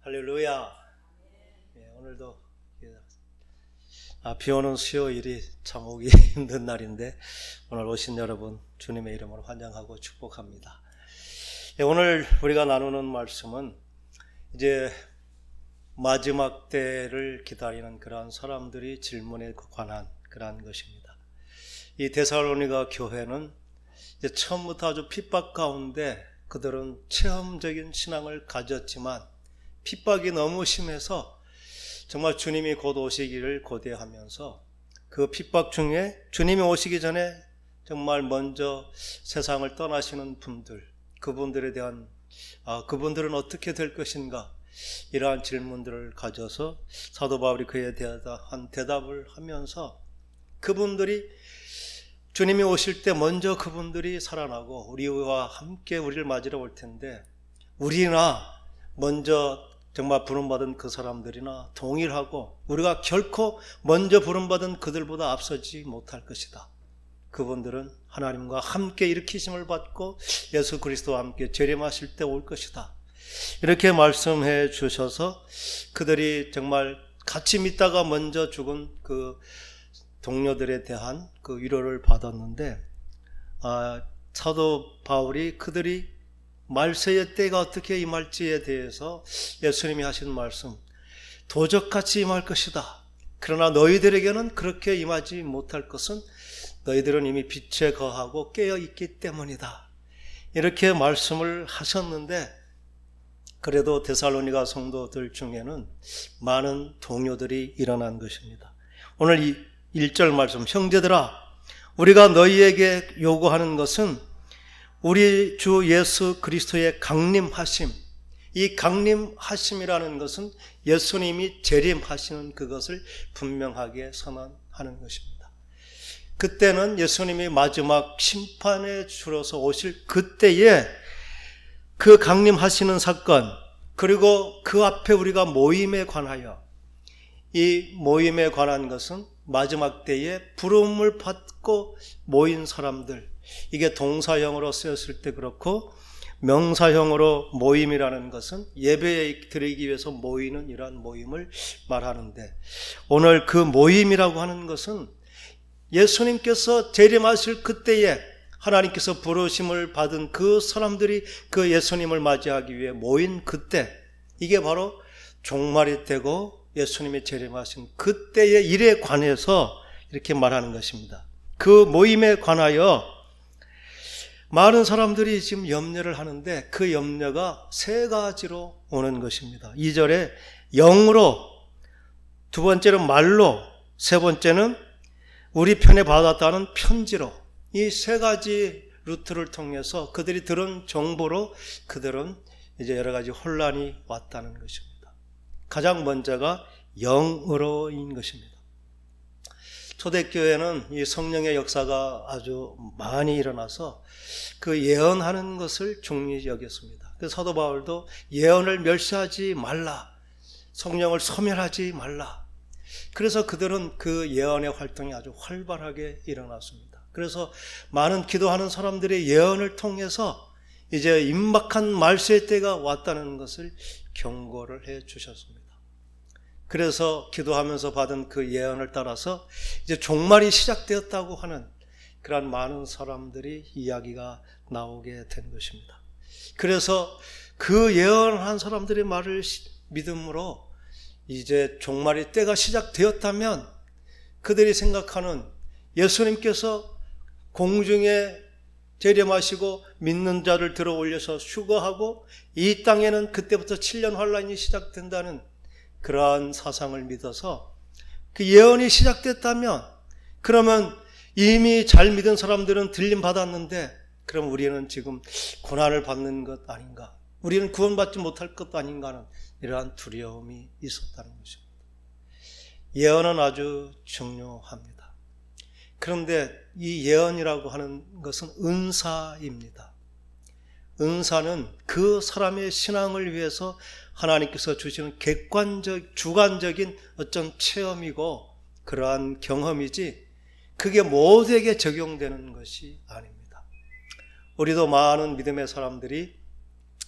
할렐루야. 오늘도 비 오는 수요일이 참 오기 힘든 날인데 오늘 오신 여러분 주님의 이름으로 환영하고 축복합니다. 오늘 우리가 나누는 말씀은 이제 마지막 때를 기다리는 그러한 사람들이 질문에 관한 그러한 것입니다. 이 데살로니가 교회는 이제 처음부터 아주 핍박 가운데 그들은 체험적인 신앙을 가졌지만 핍박이 너무 심해서 정말 주님이 곧 오시기를 고대하면서 그 핍박 중에 주님이 오시기 전에 정말 먼저 세상을 떠나시는 분들, 그분들에 대한 그분들은 어떻게 될 것인가, 이러한 질문들을 가져서 사도 바울이 그에 대한 대답을 하면서 그분들이 주님이 오실 때 먼저 그분들이 살아나고 우리와 함께 우리를 맞으러 올 텐데 우리나 먼저 정말 부름받은 그 사람들이나 동일하고 우리가 결코 먼저 부름받은 그들보다 앞서지 못할 것이다. 그분들은 하나님과 함께 일으키심을 받고 예수 그리스도와 함께 재림하실 때 올 것이다. 이렇게 말씀해 주셔서 그들이 정말 같이 믿다가 먼저 죽은 그 동료들에 대한 그 위로를 받았는데 사도 바울이 그들이 말세의 때가 어떻게 임할지에 대해서 예수님이 하신 말씀, 도적같이 임할 것이다. 그러나 너희들에게는 그렇게 임하지 못할 것은 너희들은 이미 빛에 거하고 깨어있기 때문이다. 이렇게 말씀을 하셨는데 그래도 데살로니가 성도들 중에는 많은 동요들이 일어난 것입니다. 오늘 이 1절 말씀, 형제들아 우리가 너희에게 요구하는 것은 우리 주 예수 그리스도의 강림하심, 이 강림하심이라는 것은 예수님이 재림하시는 그것을 분명하게 선언하는 것입니다. 그때는 예수님이 마지막 심판에 주러서 오실 그때에 그 강림하시는 사건, 그리고 그 앞에 우리가 모임에 관하여, 이 모임에 관한 것은 마지막 때에 부름을 받고 모인 사람들, 이게 동사형으로 쓰였을 때 그렇고 명사형으로 모임이라는 것은 예배 드리기 위해서 모이는 이러한 모임을 말하는데 오늘 그 모임이라고 하는 것은 예수님께서 재림하실 그때에 하나님께서 부르심을 받은 그 사람들이 그 예수님을 맞이하기 위해 모인 그때, 이게 바로 종말이 되고 예수님이 재림하신 그때의 일에 관해서 이렇게 말하는 것입니다. 그 모임에 관하여 많은 사람들이 지금 염려를 하는데 그 염려가 세 가지로 오는 것입니다. 2절에 영으로, 두 번째는 말로, 세 번째는 우리 편에 받았다는 편지로, 이 세 가지 루트를 통해서 그들이 들은 정보로 그들은 이제 여러 가지 혼란이 왔다는 것입니다. 가장 먼저가 영으로인 것입니다. 초대교회는 이 성령의 역사가 아주 많이 일어나서 그 예언하는 것을 중요히 여겼습니다. 그래서 사도 바울도 예언을 멸시하지 말라, 성령을 소멸하지 말라. 그래서 그들은 그 예언의 활동이 아주 활발하게 일어났습니다. 그래서 많은 기도하는 사람들의 예언을 통해서 이제 임박한 말세의 때가 왔다는 것을 경고를 해 주셨습니다. 그래서 기도하면서 받은 그 예언을 따라서 이제 종말이 시작되었다고 하는 그런 많은 사람들이 이야기가 나오게 된 것입니다. 그래서 그 예언한 사람들의 말을 믿음으로 이제 종말의 때가 시작되었다면 그들이 생각하는 예수님께서 공중에 재림하시고 믿는 자를 들어 올려서 휴거하고 이 땅에는 그때부터 7년 환란이 시작된다는 그러한 사상을 믿어서 그 예언이 시작됐다면 그러면 이미 잘 믿은 사람들은 들림 받았는데 그럼 우리는 지금 고난을 받는 것 아닌가, 우리는 구원받지 못할 것 아닌가 하는 이러한 두려움이 있었다는 것입니다. 예언은 아주 중요합니다. 그런데 이 예언이라고 하는 것은 은사입니다. 은사는 그 사람의 신앙을 위해서 하나님께서 주시는 객관적, 주관적인 어떤 체험이고 그러한 경험이지 그게 모두에게 적용되는 것이 아닙니다. 우리도 많은 믿음의 사람들이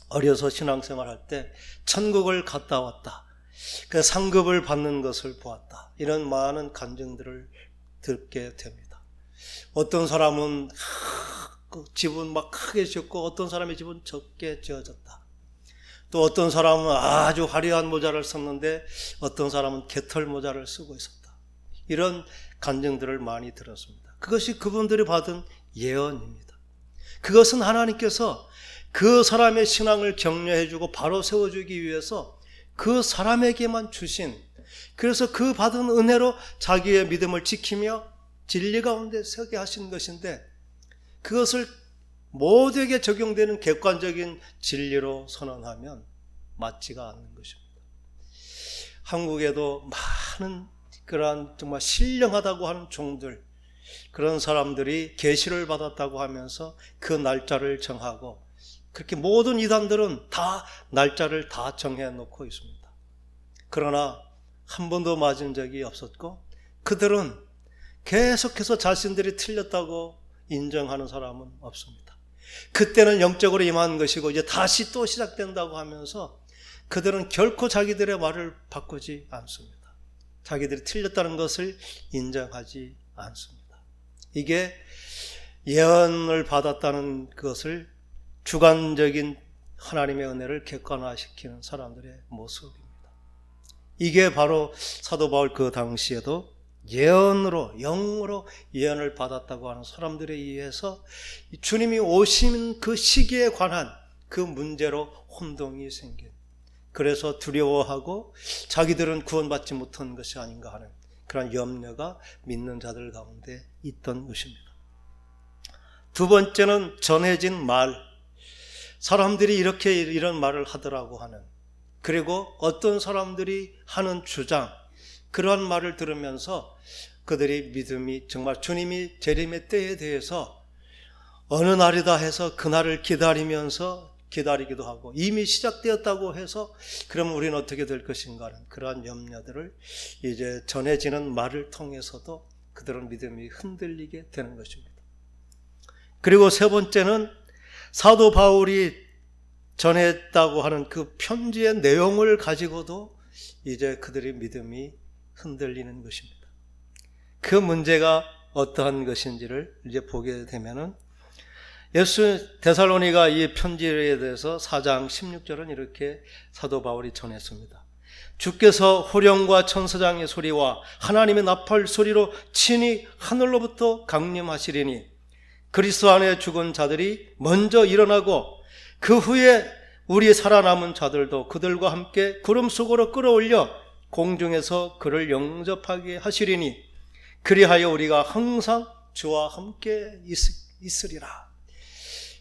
어려서 신앙생활할 때 천국을 갔다 왔다, 그 상급을 받는 것을 보았다, 이런 많은 간증들을 듣게 됩니다. 어떤 사람은 집은 막 크게 지었고 어떤 사람의 집은 적게 지어졌다. 또 어떤 사람은 아주 화려한 모자를 썼는데 어떤 사람은 개털 모자를 쓰고 있었다. 이런 간증들을 많이 들었습니다. 그것이 그분들이 받은 예언입니다. 그것은 하나님께서 그 사람의 신앙을 격려해주고 바로 세워주기 위해서 그 사람에게만 주신, 그래서 그 받은 은혜로 자기의 믿음을 지키며 진리 가운데 서게 하신 것인데, 그것을 모두에게 적용되는 객관적인 진리로 선언하면 맞지가 않는 것입니다. 한국에도 많은 그러한 정말 신령하다고 하는 종들, 그런 사람들이 계시를 받았다고 하면서 그 날짜를 정하고, 그렇게 모든 이단들은 다 날짜를 다 정해놓고 있습니다. 그러나 한 번도 맞은 적이 없었고, 그들은 계속해서 자신들이 틀렸다고 인정하는 사람은 없습니다. 그때는 영적으로 임한 것이고 이제 다시 또 시작된다고 하면서 그들은 결코 자기들의 말을 바꾸지 않습니다. 자기들이 틀렸다는 것을 인정하지 않습니다. 이게 예언을 받았다는 것을 주관적인 하나님의 은혜를 객관화시키는 사람들의 모습입니다. 이게 바로 사도 바울 그 당시에도 예언으로, 영으로 예언을 받았다고 하는 사람들에 의해서 주님이 오신 그 시기에 관한 그 문제로 혼동이 생긴, 그래서 두려워하고 자기들은 구원받지 못한 것이 아닌가 하는 그런 염려가 믿는 자들 가운데 있던 것입니다. 두 번째는 전해진 말, 사람들이 이렇게 이런 말을 하더라고 하는, 그리고 어떤 사람들이 하는 주장, 그러한 말을 들으면서 그들이 믿음이 정말 주님이 재림의 때에 대해서 어느 날이다 해서 그날을 기다리면서 기다리기도 하고, 이미 시작되었다고 해서 그럼 우리는 어떻게 될 것인가 하는 그러한 염려들을 이제 전해지는 말을 통해서도 그들은 믿음이 흔들리게 되는 것입니다. 그리고 세 번째는 사도 바울이 전했다고 하는 그 편지의 내용을 가지고도 이제 그들의 믿음이 흔들리는 것입니다. 그 문제가 어떠한 것인지를 이제 보게 되면은, 데살로니가 이 편지에 대해서 4장 16절은 이렇게 사도 바울이 전했습니다. 주께서 호령과 천사장의 소리와 하나님의 나팔 소리로 친히 하늘로부터 강림하시리니 그리스도 안에 죽은 자들이 먼저 일어나고 그 후에 우리 살아남은 자들도 그들과 함께 구름 속으로 끌어올려 공중에서 그를 영접하게 하시리니 그리하여 우리가 항상 주와 함께 있으리라.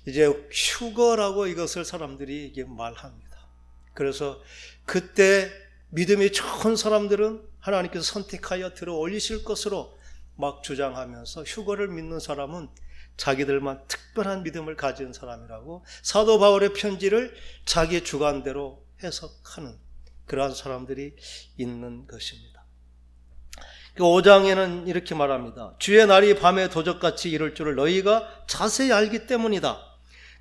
이제 휴거라고 이것을 사람들이 이게 말합니다. 그래서 그때 믿음이 좋은 사람들은 하나님께서 선택하여 들어 올리실 것으로 막 주장하면서, 휴거를 믿는 사람은 자기들만 특별한 믿음을 가진 사람이라고 사도 바울의 편지를 자기 주관대로 해석하는 그러한 사람들이 있는 것입니다. 5장에는 이렇게 말합니다. 주의 날이 밤에 도적같이 이를 줄을 너희가 자세히 알기 때문이다.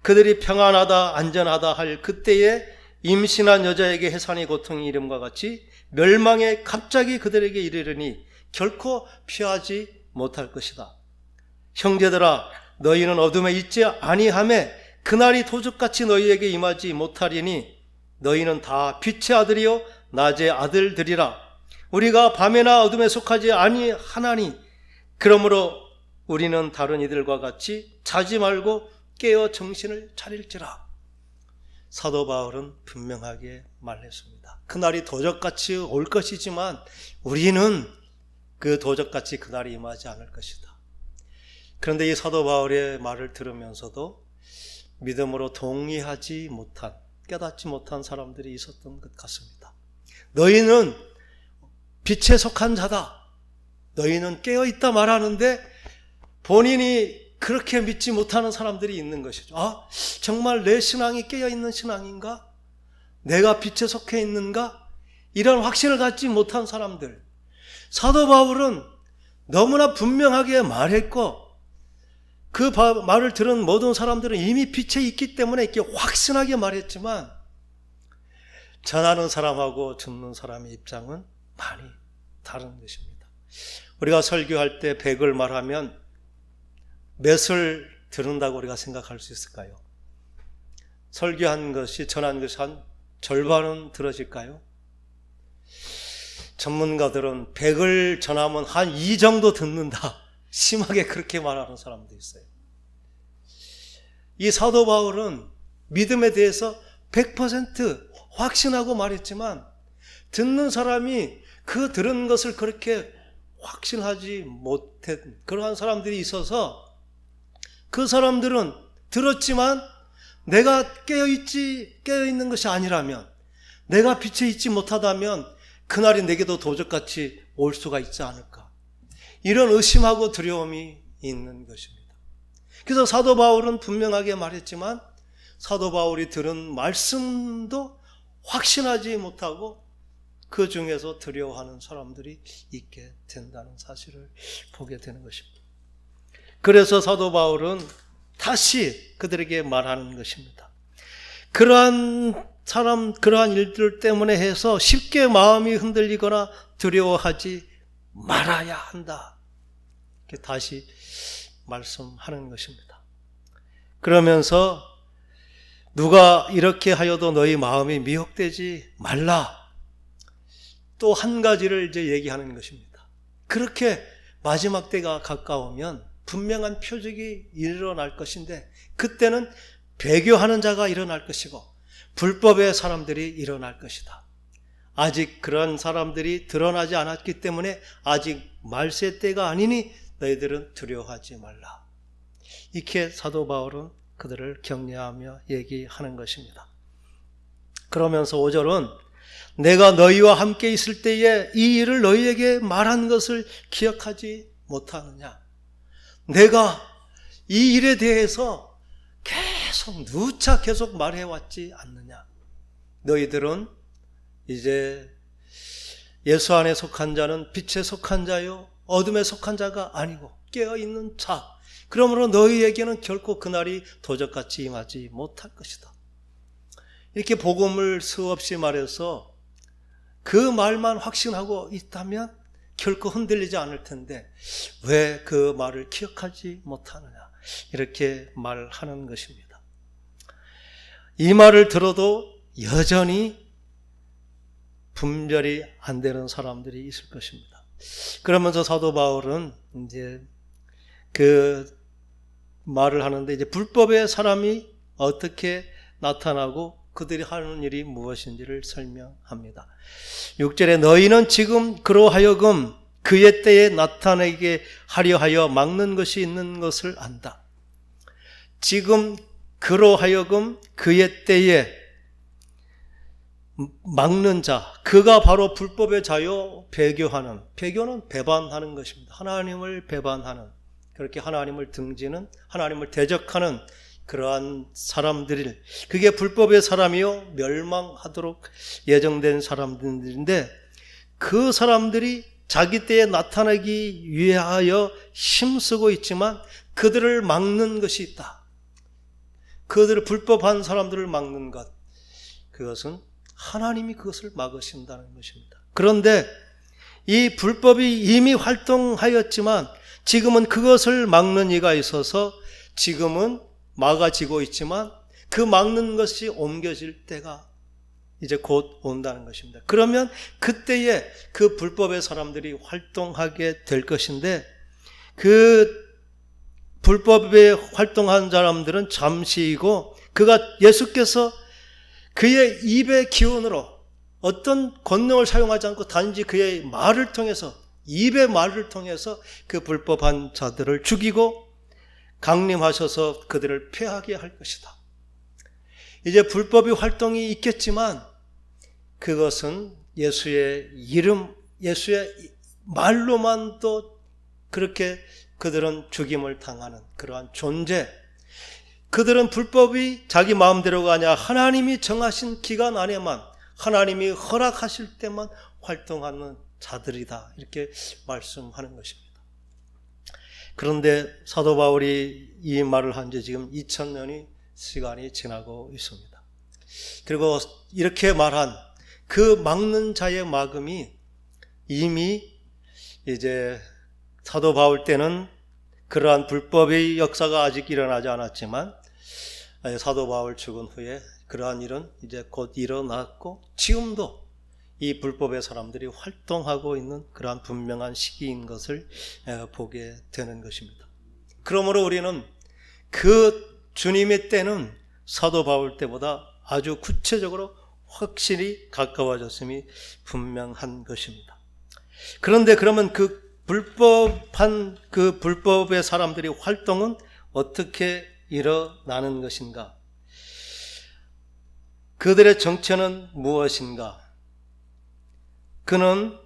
그들이 평안하다 안전하다 할 그때에 임신한 여자에게 해산의 고통이 이름과 같이 멸망에 갑자기 그들에게 이르르니 결코 피하지 못할 것이다. 형제들아, 너희는 어둠에 있지 아니하매 그날이 도적같이 너희에게 임하지 못하리니 너희는 다 빛의 아들이요 낮의 아들들이라. 우리가 밤에나 어둠에 속하지 아니하나니 그러므로 우리는 다른 이들과 같이 자지 말고 깨어 정신을 차릴지라. 사도 바울은 분명하게 말했습니다. 그날이 도적같이 올 것이지만 우리는 그 도적같이 그날이 임하지 않을 것이다. 그런데 이 사도 바울의 말을 들으면서도 믿음으로 동의하지 못한, 깨닫지 못한 사람들이 있었던 것 같습니다. 너희는 빛에 속한 자다, 너희는 깨어있다 말하는데 본인이 그렇게 믿지 못하는 사람들이 있는 것이죠. 아, 정말 내 신앙이 깨어있는 신앙인가? 내가 빛에 속해 있는가? 이런 확신을 갖지 못한 사람들. 사도 바울은 너무나 분명하게 말했고 그 말을 들은 모든 사람들은 이미 빛에 있기 때문에 이렇게 확신하게 말했지만 전하는 사람하고 듣는 사람의 입장은 많이 다른 것입니다. 우리가 설교할 때 100을 말하면 몇을 들은다고 우리가 생각할 수 있을까요? 설교한 것이, 전한 것이 한 절반은 들어질까요? 전문가들은 100을 전하면 한 2 정도 듣는다, 심하게 그렇게 말하는 사람도 있어요. 이 사도 바울은 믿음에 대해서 100% 확신하고 말했지만 듣는 사람이 그 들은 것을 그렇게 확신하지 못한 그러한 사람들이 있어서 그 사람들은 들었지만 내가 깨어있는 것이 아니라면, 내가 빛에 있지 못하다면 그날이 내게도 도적같이 올 수가 있지 않을까, 이런 의심하고 두려움이 있는 것입니다. 그래서 사도 바울은 분명하게 말했지만 사도 바울이 들은 말씀도 확신하지 못하고 그 중에서 두려워하는 사람들이 있게 된다는 사실을 보게 되는 것입니다. 그래서 사도 바울은 다시 그들에게 말하는 것입니다. 그러한 일들 때문에 해서 쉽게 마음이 흔들리거나 두려워하지 말아야 한다, 이렇게 다시 말씀하는 것입니다. 그러면서 누가 이렇게 하여도 너희 마음이 미혹되지 말라, 또 한 가지를 이제 얘기하는 것입니다. 그렇게 마지막 때가 가까우면 분명한 표적이 일어날 것인데, 그때는 배교하는 자가 일어날 것이고 불법의 사람들이 일어날 것이다. 아직 그런 사람들이 드러나지 않았기 때문에 아직 말세 때가 아니니 너희들은 두려워하지 말라, 이렇게 사도 바울은 그들을 격려하며 얘기하는 것입니다. 그러면서 5절은 내가 너희와 함께 있을 때에 이 일을 너희에게 말한 것을 기억하지 못하느냐, 내가 이 일에 대해서 누차 계속 말해왔지 않느냐. 너희들은 이제 예수 안에 속한 자는 빛에 속한 자요 어둠에 속한 자가 아니고 깨어있는 자, 그러므로 너희에게는 결코 그날이 도적같이 임하지 못할 것이다, 이렇게 복음을 수없이 말해서 그 말만 확신하고 있다면 결코 흔들리지 않을 텐데 왜 그 말을 기억하지 못하느냐, 이렇게 말하는 것입니다. 이 말을 들어도 여전히 분별이 안 되는 사람들이 있을 것입니다. 그러면서 사도 바울은 이제 그 말을 하는데, 이제 불법의 사람이 어떻게 나타나고 그들이 하는 일이 무엇인지를 설명합니다. 6절에 너희는 지금 그로 하여금 그의 때에 나타나게 하려 하여 막는 것이 있는 것을 안다. 지금 그로 하여금 그의 때에 막는 자, 그가 바로 불법의 자요 배교하는, 배교는 배반하는 것입니다. 하나님을 배반하는, 그렇게 하나님을 등지는, 하나님을 대적하는 그러한 사람들을, 그게 불법의 사람이요 멸망하도록 예정된 사람들인데, 그 사람들이 자기 때에 나타나기 위하여 힘쓰고 있지만 그들을 막는 것이 있다. 그들을, 불법한 사람들을 막는 것, 그것은 하나님이 그것을 막으신다는 것입니다. 그런데 이 불법이 이미 활동하였지만 지금은 그것을 막는 이가 있어서 지금은 막아지고 있지만 그 막는 것이 옮겨질 때가 이제 곧 온다는 것입니다. 그러면 그때에 그 불법의 사람들이 활동하게 될 것인데, 그 불법에 활동한 사람들은 잠시이고, 그가 예수께서 그의 입의 기운으로 어떤 권능을 사용하지 않고 단지 그의 말을 통해서, 입의 말을 통해서 그 불법한 자들을 죽이고 강림하셔서 그들을 패하게 할 것이다. 이제 불법의 활동이 있겠지만 그것은 예수의 이름, 예수의 말로만 또 그렇게 그들은 죽임을 당하는 그러한 존재, 그들은 불법이 자기 마음대로가 아니라 하나님이 정하신 기간 안에만, 하나님이 허락하실 때만 활동하는 자들이다, 이렇게 말씀하는 것입니다. 그런데 사도 바울이 이 말을 한 지 지금 2000년이 시간이 지나고 있습니다. 그리고 이렇게 말한 그 막는 자의 막음이 이미 이제 사도 바울 때는 그러한 불법의 역사가 아직 일어나지 않았지만 사도 바울 죽은 후에 그러한 일은 이제 곧 일어났고 지금도 이 불법의 사람들이 활동하고 있는 그러한 분명한 시기인 것을 보게 되는 것입니다. 그러므로 우리는 그 주님의 때는 사도 바울 때보다 아주 구체적으로 확실히 가까워졌음이 분명한 것입니다. 그런데 그러면 그 불법의 사람들이 활동은 어떻게 일어나는 것인가? 그들의 정체는 무엇인가? 그는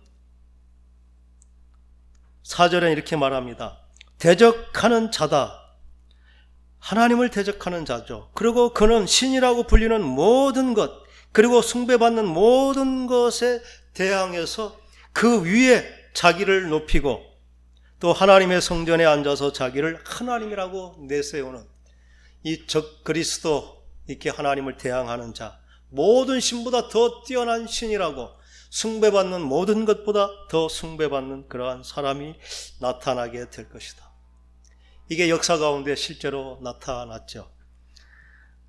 4절에 이렇게 말합니다. 대적하는 자다. 하나님을 대적하는 자죠. 그리고 그는 신이라고 불리는 모든 것, 그리고 숭배받는 모든 것에 대항해서 그 위에 자기를 높이고 또 하나님의 성전에 앉아서 자기를 하나님이라고 내세우는 이 적그리스도, 이렇게 하나님을 대항하는 자, 모든 신보다 더 뛰어난 신이라고 숭배받는 모든 것보다 더 숭배받는 그러한 사람이 나타나게 될 것이다. 이게 역사 가운데 실제로 나타났죠.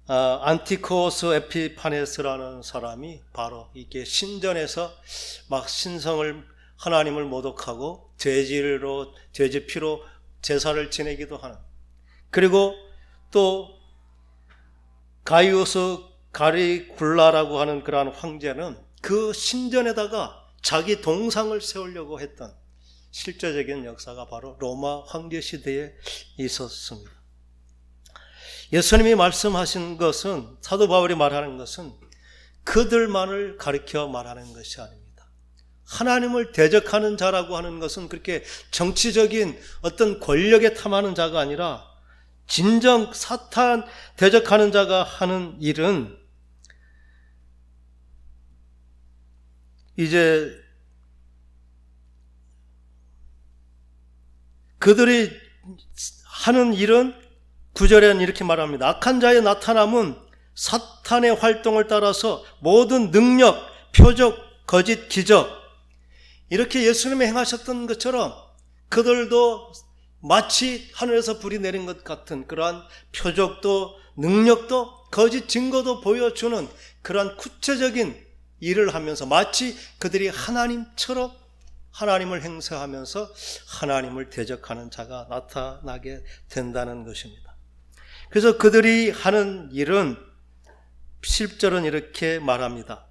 안티코스 에피파네스라는 사람이 바로 이게 신전에서 막 신성을, 하나님을 모독하고 돼지피로 제사를 지내기도 하는, 그리고 또 가이우스 가리굴라라고 하는 그러한 황제는 그 신전에다가 자기 동상을 세우려고 했던 실제적인 역사가 바로 로마 황제 시대에 있었습니다. 예수님이 말씀하신 것은, 사도 바울이 말하는 것은 그들만을 가리켜 말하는 것이 아닙니다. 하나님을 대적하는 자라고 하는 것은 그렇게 정치적인 어떤 권력에 탐하는 자가 아니라 진정 사탄 대적하는 자가 하는 일은 이제 그들이 하는 일은 9절에는 이렇게 말합니다. 악한 자의 나타남은 사탄의 활동을 따라서 모든 능력, 표적, 거짓, 기적, 이렇게 예수님이 행하셨던 것처럼 그들도 마치 하늘에서 불이 내린 것 같은 그러한 표적도 능력도 거짓 증거도 보여주는 그러한 구체적인 일을 하면서 마치 그들이 하나님처럼 하나님을 행사하면서 하나님을 대적하는 자가 나타나게 된다는 것입니다. 그래서 그들이 하는 일은 10절은 이렇게 말합니다.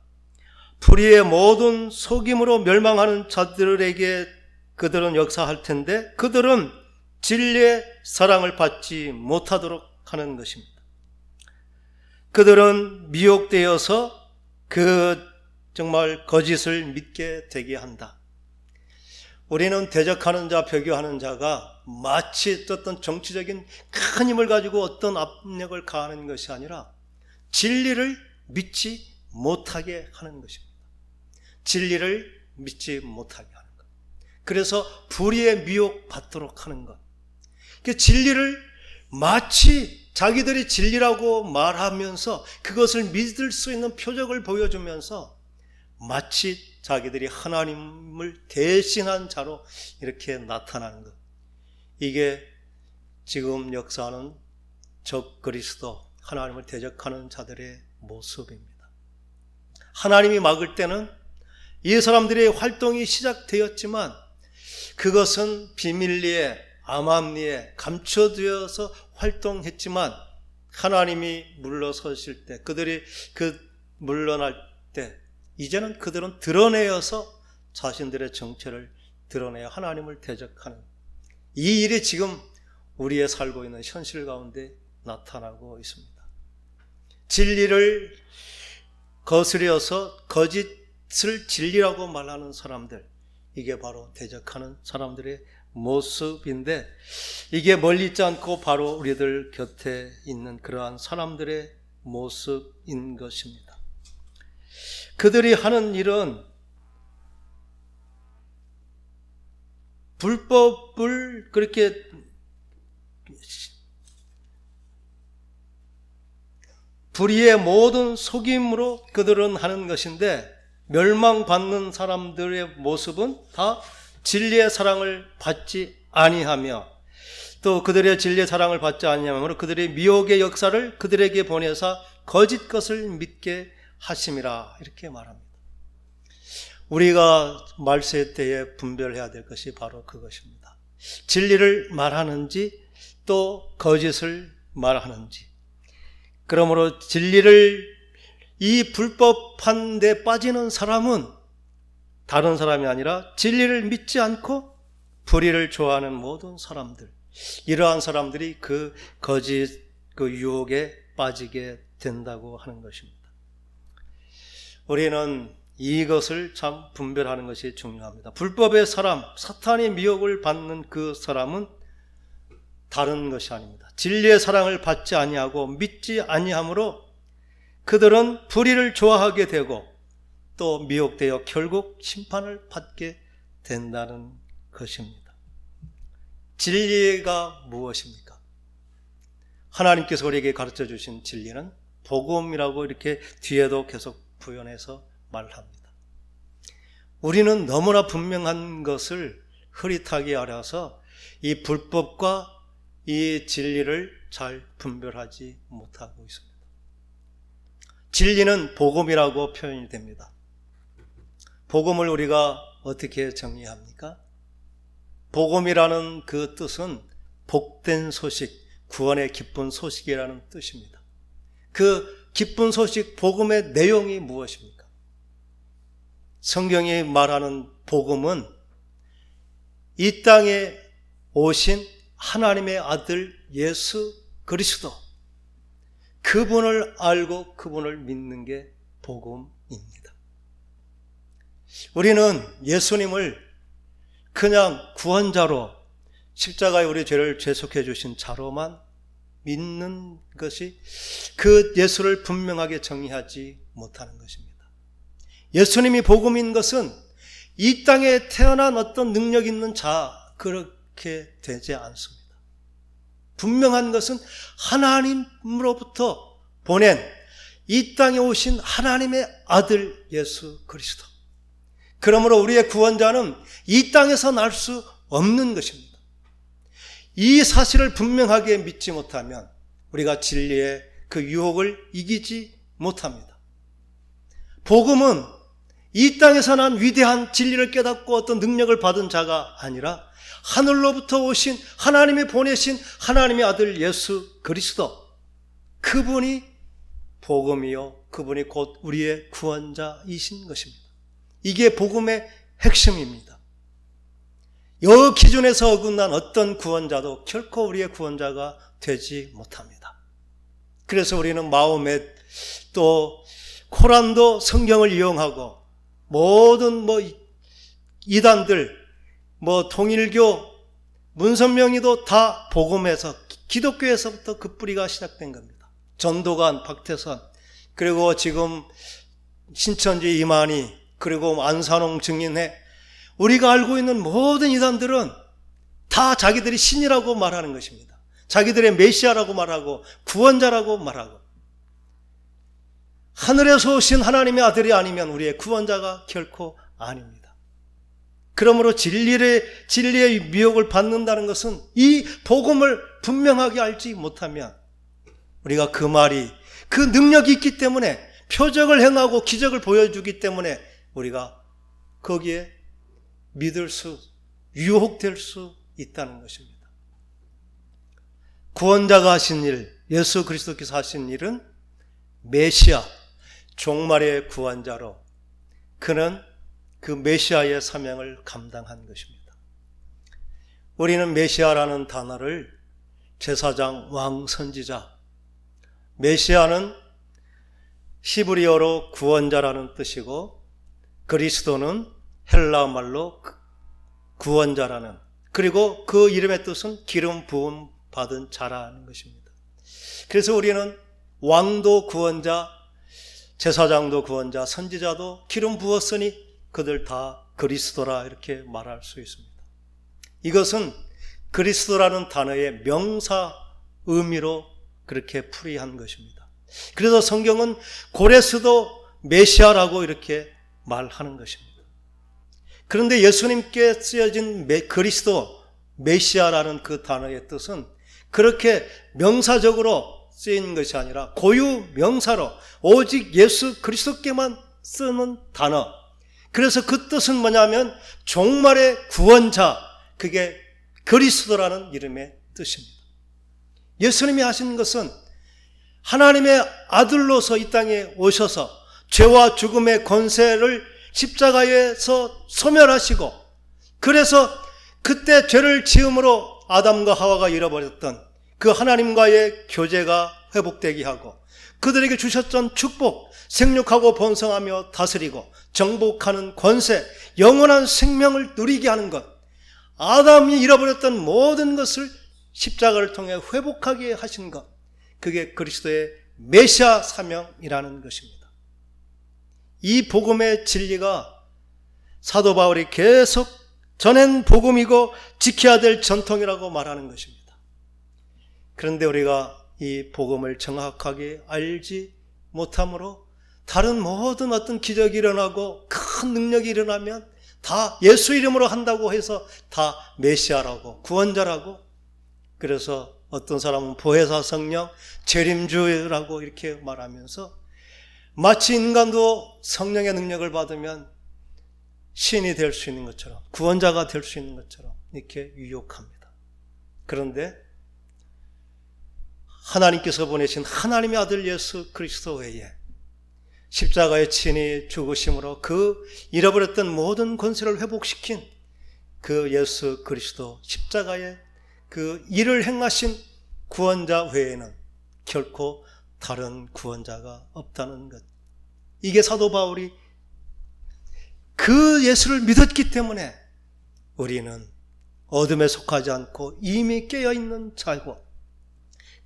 불의의 모든 속임으로 멸망하는 자들에게 그들은 역사할 텐데 그들은 진리의 사랑을 받지 못하도록 하는 것입니다. 그들은 미혹되어서 그 정말 거짓을 믿게 되게 한다. 우리는 대적하는 자, 배교하는 자가 마치 어떤 정치적인 큰 힘을 가지고 어떤 압력을 가하는 것이 아니라 진리를 믿지 못하게 하는 것입니다. 진리를 믿지 못하게 하는 것. 그래서 불의에 미혹받도록 하는 것. 그 진리를 마치 자기들이 진리라고 말하면서 그것을 믿을 수 있는 표적을 보여주면서 마치 자기들이 하나님을 대신한 자로 이렇게 나타나는 것. 이게 지금 역사하는 적그리스도, 하나님을 대적하는 자들의 모습입니다. 하나님이 막을 때는 이 사람들의 활동이 시작되었지만 그것은 비밀리에, 암암리에 감춰두어서 활동했지만 하나님이 물러서실 때, 그들이 물러날 때 이제는 그들은 드러내어서 자신들의 정체를 드러내어 하나님을 대적하는 이 일이 지금 우리의 살고 있는 현실 가운데 나타나고 있습니다. 진리를 거스려서 거짓을 진리라고 말하는 사람들, 이게 바로 대적하는 사람들의 모습인데 이게 멀리 있지 않고 바로 우리들 곁에 있는 그러한 사람들의 모습인 것입니다. 그들이 하는 일은 불법을 그렇게 불의의 모든 속임으로 그들은 하는 것인데, 멸망받는 사람들의 모습은 다 진리의 사랑을 받지 아니하며, 또 그들의 진리의 사랑을 받지 아니하므로 그들의 미혹의 역사를 그들에게 보내사 거짓 것을 믿게 하심이라, 이렇게 말합니다. 우리가 말세 때에 분별해야 될 것이 바로 그것입니다. 진리를 말하는지 또 거짓을 말하는지. 그러므로 진리를, 이 불법한 데 빠지는 사람은 다른 사람이 아니라 진리를 믿지 않고 불의를 좋아하는 모든 사람들, 이러한 사람들이 그 거짓, 그 유혹에 빠지게 된다고 하는 것입니다. 우리는 이것을 참 분별하는 것이 중요합니다. 불법의 사람, 사탄의 미혹을 받는 그 사람은 다른 것이 아닙니다. 진리의 사랑을 받지 아니하고 믿지 아니하므로 그들은 불의를 좋아하게 되고 또 미혹되어 결국 심판을 받게 된다는 것입니다. 진리가 무엇입니까? 하나님께서 우리에게 가르쳐 주신 진리는 복음이라고 이렇게 뒤에도 계속 부연해서 말합니다. 우리는 너무나 분명한 것을 흐릿하게 알아서 이 불법과 이 진리를 잘 분별하지 못하고 있습니다. 진리는 복음이라고 표현이 됩니다. 복음을 우리가 어떻게 정리합니까? 복음이라는 그 뜻은 복된 소식, 구원의 기쁜 소식이라는 뜻입니다. 그 기쁜 소식, 복음의 내용이 무엇입니까? 성경이 말하는 복음은 이 땅에 오신 하나님의 아들 예수 그리스도, 그분을 알고 그분을 믿는 게 복음입니다. 우리는 예수님을 그냥 구원자로, 십자가에 우리 죄를 죄속해 주신 자로만 믿는 것이, 그 예수를 분명하게 정의하지 못하는 것입니다. 예수님이 복음인 것은 이 땅에 태어난 어떤 능력 있는 자, 그렇게 되지 않습니다. 분명한 것은 하나님으로부터 보낸 이 땅에 오신 하나님의 아들 예수 그리스도. 그러므로 우리의 구원자는 이 땅에서 날 수 없는 것입니다. 이 사실을 분명하게 믿지 못하면 우리가 진리의 그 유혹을 이기지 못합니다. 복음은 이 땅에서 난 위대한 진리를 깨닫고 어떤 능력을 받은 자가 아니라 하늘로부터 오신 하나님이 보내신 하나님의 아들 예수 그리스도, 그분이 복음이요, 그분이 곧 우리의 구원자이신 것입니다. 이게 복음의 핵심입니다. 이 기준에서 어긋난 어떤 구원자도 결코 우리의 구원자가 되지 못합니다. 그래서 우리는 마호멧, 또 코란도 성경을 이용하고 모든 이단들, 통일교, 문선명이도 다 복음에서, 기독교에서부터 그 뿌리가 시작된 겁니다. 전도관, 박태선, 그리고 지금 신천지 이만희, 그리고 안산홍 증인회, 우리가 알고 있는 모든 이단들은 다 자기들이 신이라고 말하는 것입니다. 자기들의 메시아라고 말하고 구원자라고 말하고, 하늘에서 오신 하나님의 아들이 아니면 우리의 구원자가 결코 아닙니다. 그러므로 진리의 미혹을 받는다는 것은 이 복음을 분명하게 알지 못하면, 우리가 그 말이 그 능력이 있기 때문에, 표적을 행하고 기적을 보여주기 때문에 우리가 거기에 유혹될 수 있다는 것입니다. 구원자가 하신 일, 예수 그리스도께서 하신 일은 메시아, 종말의 구원자로, 그는 그 메시아의 사명을 감당한 것입니다. 우리는 메시아라는 단어를 제사장, 왕, 선지자, 메시아는 히브리어로 구원자라는 뜻이고, 그리스도는 헬라 말로 구원자라는, 그리고 그 이름의 뜻은 기름 부음 받은 자라는 것입니다. 그래서 우리는 왕도 구원자, 제사장도 구원자, 선지자도 기름 부었으니 그들 다 그리스도라, 이렇게 말할 수 있습니다. 이것은 그리스도라는 단어의 명사 의미로 그렇게 풀이한 것입니다. 그래서 성경은 고레스도 메시아라고 이렇게 말하는 것입니다. 그런데 예수님께 쓰여진 그리스도, 메시아라는 그 단어의 뜻은 그렇게 명사적으로 쓰인 것이 아니라 고유 명사로 오직 예수 그리스도께만 쓰는 단어. 그래서 그 뜻은 뭐냐면 종말의 구원자, 그게 그리스도라는 이름의 뜻입니다. 예수님이 하신 것은 하나님의 아들로서 이 땅에 오셔서 죄와 죽음의 권세를 십자가에서 소멸하시고, 그래서 그때 죄를 지음으로 아담과 하와가 잃어버렸던 그 하나님과의 교제가 회복되게 하고, 그들에게 주셨던 축복, 생육하고 번성하며 다스리고 정복하는 권세, 영원한 생명을 누리게 하는 것, 아담이 잃어버렸던 모든 것을 십자가를 통해 회복하게 하신 것, 그게 그리스도의 메시아 사명이라는 것입니다. 이 복음의 진리가 사도 바울이 계속 전한 복음이고 지켜야 될 전통이라고 말하는 것입니다. 그런데 우리가 이 복음을 정확하게 알지 못함으로 다른 모든 어떤 기적이 일어나고 큰 능력이 일어나면 다 예수 이름으로 한다고 해서 다 메시아라고, 구원자라고, 그래서 어떤 사람은 보혜사 성령, 재림주라고 이렇게 말하면서 마치 인간도 성령의 능력을 받으면 신이 될 수 있는 것처럼, 구원자가 될 수 있는 것처럼 이렇게 유혹합니다. 그런데 하나님께서 보내신 하나님의 아들 예수 그리스도 외에 십자가에 친히 죽으심으로 그 잃어버렸던 모든 권세를 회복시킨 그 예수 그리스도, 십자가에 그 일을 행하신 구원자 외에는 결코 다른 구원자가 없다는 것. 이게 사도 바울이 그 예수를 믿었기 때문에 우리는 어둠에 속하지 않고 이미 깨어있는 자고,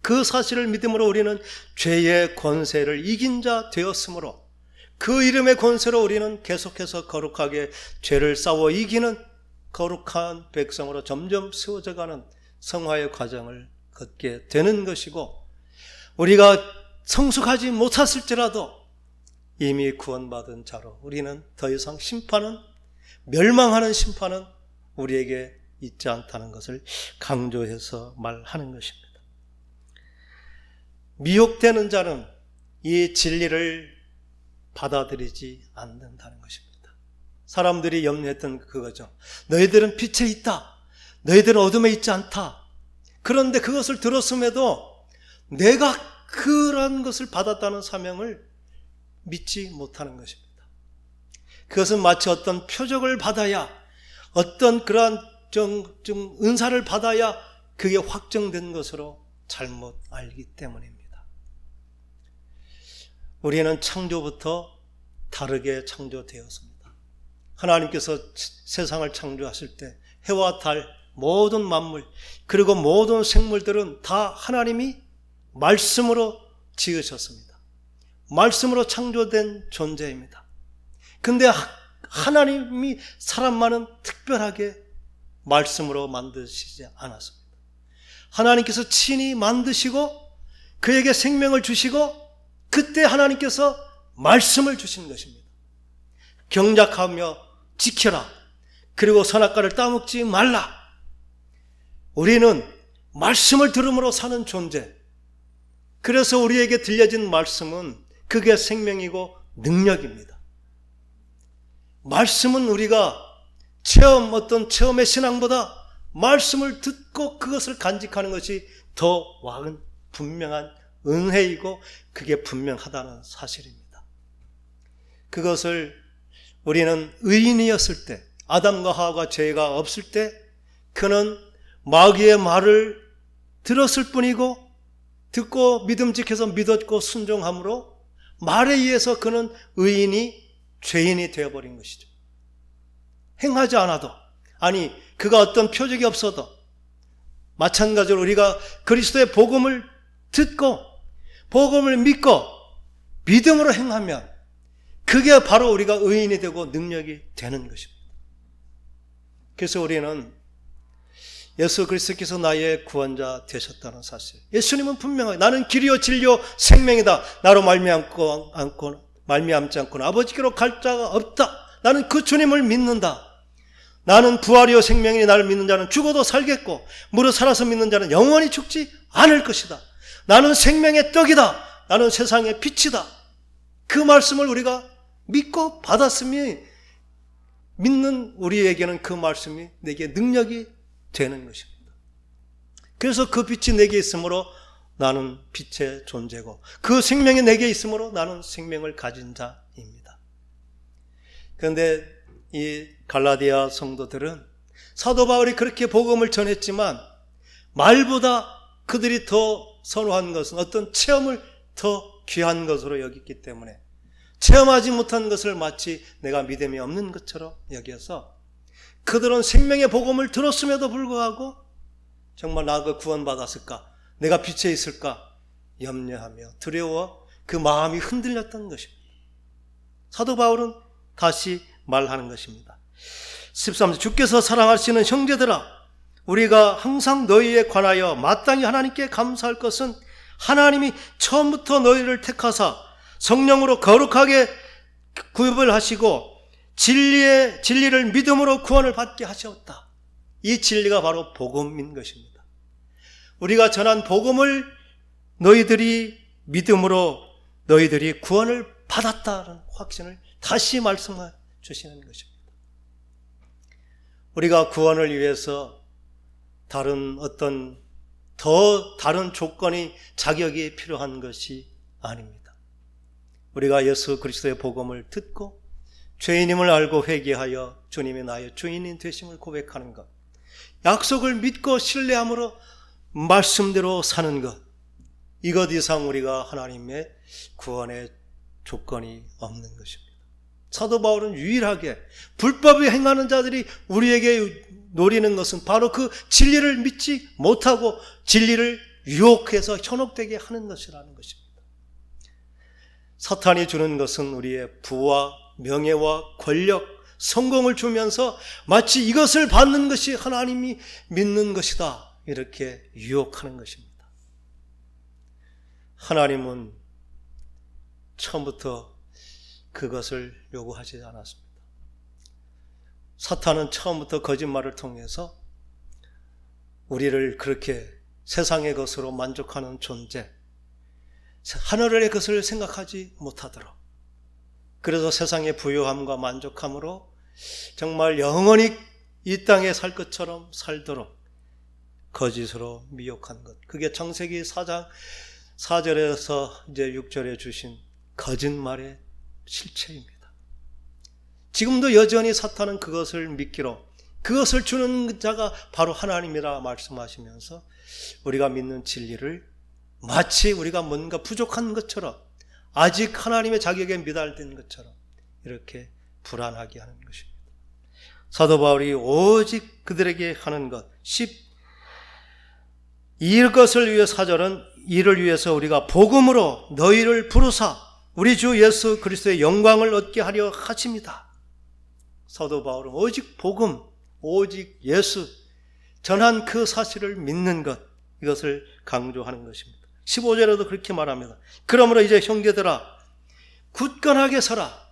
그 사실을 믿음으로 우리는 죄의 권세를 이긴 자 되었으므로 그 이름의 권세로 우리는 계속해서 거룩하게 죄를 싸워 이기는 거룩한 백성으로 점점 세워져가는 성화의 과정을 걷게 되는 것이고, 우리가 성숙하지 못했을지라도 이미 구원받은 자로 우리는 더 이상 심판은, 멸망하는 심판은 우리에게 있지 않다는 것을 강조해서 말하는 것입니다. 미혹되는 자는 이 진리를 받아들이지 않는다는 것입니다. 사람들이 염려했던 그거죠. 너희들은 빛에 있다. 너희들은 어둠에 있지 않다. 그런데 그것을 들었음에도 내가 그런 것을 받았다는 사명을 믿지 못하는 것입니다. 그것은 마치 어떤 표적을 받아야, 어떤 그러한 좀 은사를 받아야 그게 확정된 것으로 잘못 알기 때문입니다. 우리는 창조부터 다르게 창조되었습니다. 하나님께서 세상을 창조하실 때 해와 달, 모든 만물, 그리고 모든 생물들은 다 하나님이 말씀으로 지으셨습니다. 말씀으로 창조된 존재입니다. 근데 하나님이 사람만은 특별하게 말씀으로 만드시지 않았습니다. 하나님께서 친히 만드시고 그에게 생명을 주시고 그때 하나님께서 말씀을 주신 것입니다. 경작하며 지켜라. 그리고 선악과를 따먹지 말라. 우리는 말씀을 들음으로 사는 존재. 그래서 우리에게 들려진 말씀은 그게 생명이고 능력입니다. 말씀은 우리가 어떤 체험의 신앙보다 말씀을 듣고 그것을 간직하는 것이 더 분명한 은혜이고 그게 분명하다는 사실입니다. 그것을 우리는 의인이었을 때, 아담과 하와가 죄가 없을 때 그는 마귀의 말을 들었을 뿐이고, 듣고 믿음직해서 믿었고 순종함으로 말에 의해서 그는 의인이 죄인이 되어버린 것이죠. 행하지 않아도, 아니 그가 어떤 표적이 없어도 마찬가지로 우리가 그리스도의 복음을 듣고 복음을 믿고 믿음으로 행하면 그게 바로 우리가 의인이 되고 능력이 되는 것입니다. 그래서 우리는 예수 그리스도께서 나의 구원자 되셨다는 사실. 예수님은 분명하게 나는 길이요 진리요 생명이다. 나로 말미암지 않고는 아버지께로 갈 자가 없다. 나는 그 주님을 믿는다. 나는 부활이요 생명이니 나를 믿는 자는 죽어도 살겠고 무릇 살아서 믿는 자는 영원히 죽지 않을 것이다. 나는 생명의 떡이다. 나는 세상의 빛이다. 그 말씀을 우리가 믿고 받았으니 믿는 우리에게는 그 말씀이 내게 능력이 되는 것입니다. 그래서 그 빛이 내게 있으므로 나는 빛의 존재고 그 생명이 내게 있으므로 나는 생명을 가진 자입니다. 그런데 이 갈라디아 성도들은 사도 바울이 그렇게 복음을 전했지만 말보다 그들이 더 선호한 것은 어떤 체험을 더 귀한 것으로 여겼기 때문에 체험하지 못한 것을 마치 내가 믿음이 없는 것처럼 여겨서 그들은 생명의 복음을 들었음에도 불구하고 정말 나가 구원받았을까? 내가 빛에 있을까? 염려하며 두려워 그 마음이 흔들렸던 것입니다. 사도 바울은 다시 말하는 것입니다. 13절 주께서 사랑하시는 형제들아 우리가 항상 너희에 관하여 마땅히 하나님께 감사할 것은 하나님이 처음부터 너희를 택하사 성령으로 거룩하게 구입을 하시고 진리를 믿음으로 구원을 받게 하셨다. 이 진리가 바로 복음인 것입니다. 우리가 전한 복음을 너희들이 믿음으로 너희들이 구원을 받았다는 확신을 다시 말씀해 주시는 것입니다. 우리가 구원을 위해서 다른 조건이 자격이 필요한 것이 아닙니다. 우리가 예수 그리스도의 복음을 듣고 죄인임을 알고 회개하여 주님이 나의 주인이 되심을 고백하는 것, 약속을 믿고 신뢰함으로 말씀대로 사는 것, 이것 이상 우리가 하나님의 구원의 조건이 없는 것입니다. 사도 바울은 유일하게 불법에 행하는 자들이 우리에게 노리는 것은 바로 그 진리를 믿지 못하고 진리를 유혹해서 현혹되게 하는 것이라는 것입니다. 사탄이 주는 것은 우리의 부와 명예와 권력, 성공을 주면서 마치 이것을 받는 것이 하나님이 믿는 것이다 이렇게 유혹하는 것입니다. 하나님은 처음부터 그것을 요구하지 않았습니다. 사탄은 처음부터 거짓말을 통해서 우리를 그렇게 세상의 것으로 만족하는 존재, 하늘의 것을 생각하지 못하도록, 그래서 세상의 부유함과 만족함으로 정말 영원히 이 땅에 살 것처럼 살도록 거짓으로 미혹한 것, 그게 창세기 4장 4절에서 이제 6절에 주신 거짓말의 실체입니다. 지금도 여전히 사탄은 그것을 믿기로, 그것을 주는 자가 바로 하나님이라 말씀하시면서 우리가 믿는 진리를 마치 우리가 뭔가 부족한 것처럼, 아직 하나님의 자격에 미달된 것처럼 이렇게 불안하게 하는 것입니다. 사도 바울이 오직 그들에게 하는 것, 이것을 위해 사절은 이를 위해서 우리가 복음으로 너희를 부르사 우리 주 예수 그리스도의 영광을 얻게 하려 하십니다. 사도 바울은 오직 복음, 오직 예수 전한 그 사실을 믿는 것, 이것을 강조하는 것입니다. 15절에도 그렇게 말합니다. 그러므로 이제 형제들아 굳건하게 서라.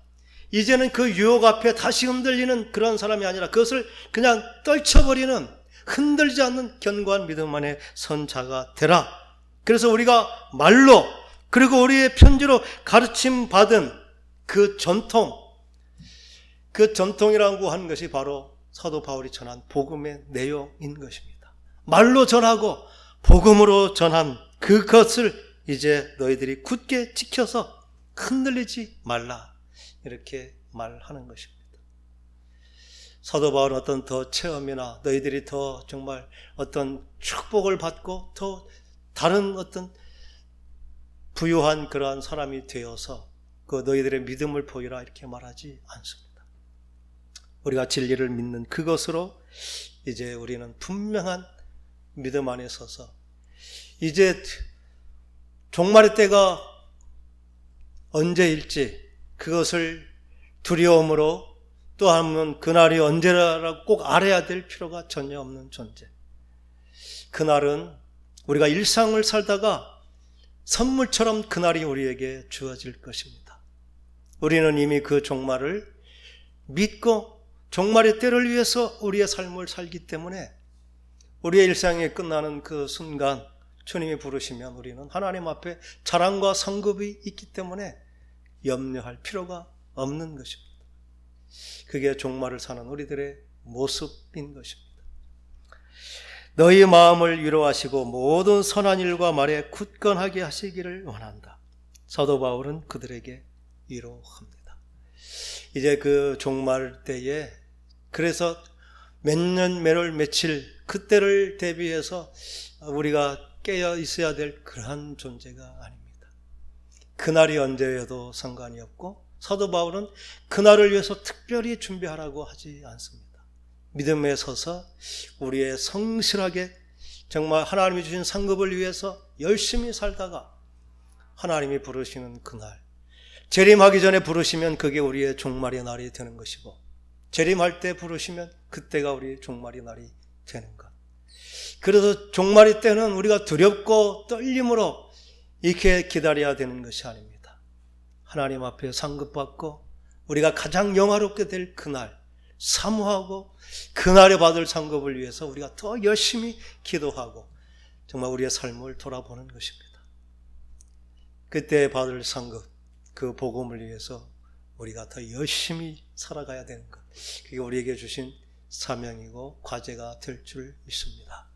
이제는 그 유혹 앞에 다시 흔들리는 그런 사람이 아니라 그것을 그냥 떨쳐버리는, 흔들지 않는 견고한 믿음 안에 선 자가 되라. 그래서 우리가 말로 그리고 우리의 편지로 가르침 받은 그 전통이라고 하는 것이 바로 사도 바울이 전한 복음의 내용인 것입니다. 말로 전하고 복음으로 전한 그것을 이제 너희들이 굳게 지켜서 흔들리지 말라, 이렇게 말하는 것입니다. 사도 바울은 어떤 더 체험이나 너희들이 더 정말 어떤 축복을 받고 더 다른 어떤 부유한 그러한 사람이 되어서 그 너희들의 믿음을 보이라 이렇게 말하지 않습니다. 우리가 진리를 믿는 그것으로 이제 우리는 분명한 믿음 안에 서서 이제 종말의 때가 언제일지 그것을 두려움으로 또 하면 그날이 언제라고 꼭 알아야 될 필요가 전혀 없는 존재. 그날은 우리가 일상을 살다가 선물처럼 그날이 우리에게 주어질 것입니다. 우리는 이미 그 종말을 믿고 종말의 때를 위해서 우리의 삶을 살기 때문에 우리의 일상이 끝나는 그 순간 주님이 부르시면 우리는 하나님 앞에 자랑과 성급이 있기 때문에 염려할 필요가 없는 것입니다. 그게 종말을 사는 우리들의 모습인 것입니다. 너희 마음을 위로하시고 모든 선한 일과 말에 굳건하게 하시기를 원한다. 사도 바울은 그들에게 위로합니다. 이제 그 종말 때에 그래서 몇 년, 몇 월, 며칠 그때를 대비해서 우리가 깨어 있어야 될 그러한 존재가 아닙니다. 그날이 언제여도 상관이 없고 사도 바울은 그날을 위해서 특별히 준비하라고 하지 않습니다. 믿음에 서서 우리의 성실하게 정말 하나님이 주신 상급을 위해서 열심히 살다가 하나님이 부르시는 그날, 재림하기 전에 부르시면 그게 우리의 종말의 날이 되는 것이고 재림할 때 부르시면 그때가 우리의 종말의 날이 되는 것. 그래서 종말의 때는 우리가 두렵고 떨림으로 이렇게 기다려야 되는 것이 아닙니다. 하나님 앞에 상급받고 우리가 가장 영화롭게 될 그날 사모하고 그날에 받을 상급을 위해서 우리가 더 열심히 기도하고 정말 우리의 삶을 돌아보는 것입니다. 그때 받을 상급, 그 복음을 위해서 우리가 더 열심히 살아가야 되는 것, 그게 우리에게 주신 사명이고 과제가 될 줄 믿습니다.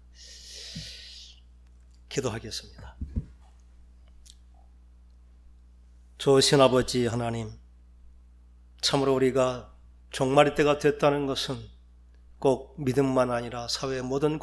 기도하겠습니다. 좋으신 아버지 하나님, 참으로 우리가 종말의 때가 됐다는 것은 꼭 믿음만 아니라 사회의 모든